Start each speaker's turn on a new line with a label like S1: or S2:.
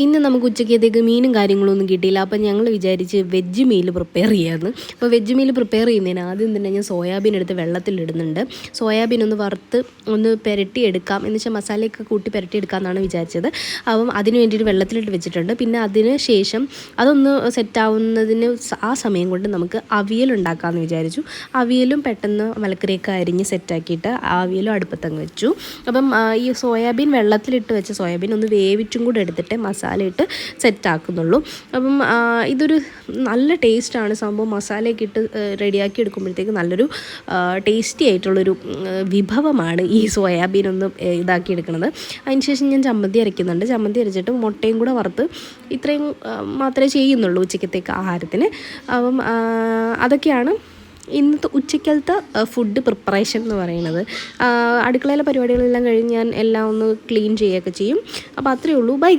S1: ഇന്ന് നമുക്ക് ഉച്ചക്കത്തേക്ക് മീനും കാര്യങ്ങളൊന്നും കിട്ടിയില്ല. അപ്പം ഞങ്ങൾ വിചാരിച്ച് വെജ് മീൽ പ്രിപ്പയർ ചെയ്യാമെന്ന്. അപ്പോൾ വെജ് മീൽ പ്രിപ്പയർ ചെയ്യുന്നതിന് ആദ്യം തന്നെ ഞാൻ സോയാബീൻ എടുത്ത് വെള്ളത്തിലിടുന്നുണ്ട്. സോയാബീൻ ഒന്ന് വറുത്ത് ഒന്ന് പുരട്ടിയെടുക്കാം എന്ന് വെച്ചാൽ മസാലയൊക്കെ കൂട്ടി പുരട്ടിയെടുക്കാമെന്നാണ് വിചാരിച്ചത്. അപ്പം അതിന് വേണ്ടിയിട്ട് വെള്ളത്തിലിട്ട് വെച്ചിട്ടുണ്ട്. പിന്നെ അതിന് ശേഷം അതൊന്ന് സെറ്റാവുന്നതിന് ആ സമയം കൊണ്ട് നമുക്ക് അവിയൽ ഉണ്ടാക്കാമെന്ന് വിചാരിച്ചു. അവിയലും പെട്ടെന്ന് മലക്കറിയൊക്കെ അരിഞ്ഞ് സെറ്റാക്കിയിട്ട് അവിയലും അടുപ്പത്തങ്ങ് വെച്ചു. അപ്പം ഈ സോയാബീൻ വെള്ളത്തിലിട്ട് വെച്ച സോയാബീൻ ഒന്ന് വേവിച്ചും കൂടെ എടുത്തിട്ട് മസാല ഇട്ട് സെറ്റാക്കുന്നുള്ളൂ. അപ്പം ഇതൊരു നല്ല ടേസ്റ്റാണ് സംഭവം. മസാലയൊക്കെ ഇട്ട് റെഡിയാക്കി എടുക്കുമ്പോഴത്തേക്ക് നല്ലൊരു ടേസ്റ്റി ആയിട്ടുള്ളൊരു വിഭവമാണ് ഈ സോയാബീൻ ഒന്ന് ഇതാക്കി എടുക്കുന്നത്. അതിനുശേഷം ഞാൻ ചമ്മന്തി അരയ്ക്കുന്നുണ്ട്. ചമ്മന്തി അരച്ചിട്ട് മുട്ടയും കൂടെ വറുത്ത് ഇത്രയും മാത്രമേ ചെയ്യുന്നുള്ളൂ ഉച്ചക്കത്തേക്ക് ആഹാരത്തിന്. അപ്പം അതൊക്കെയാണ് ഇന്നത്തെ ഉച്ചക്കലത്തെ ഫുഡ് പ്രിപ്പറേഷൻ എന്ന് പറയുന്നത്. അടുക്കളയിലെ പരിപാടികളെല്ലാം കഴിഞ്ഞ് ഞാൻ എല്ലാം ഒന്ന് ക്ലീൻ ചെയ്യുകയൊക്കെ ചെയ്യും. അപ്പോൾ അത്രയേ ഉള്ളൂ. ബൈ.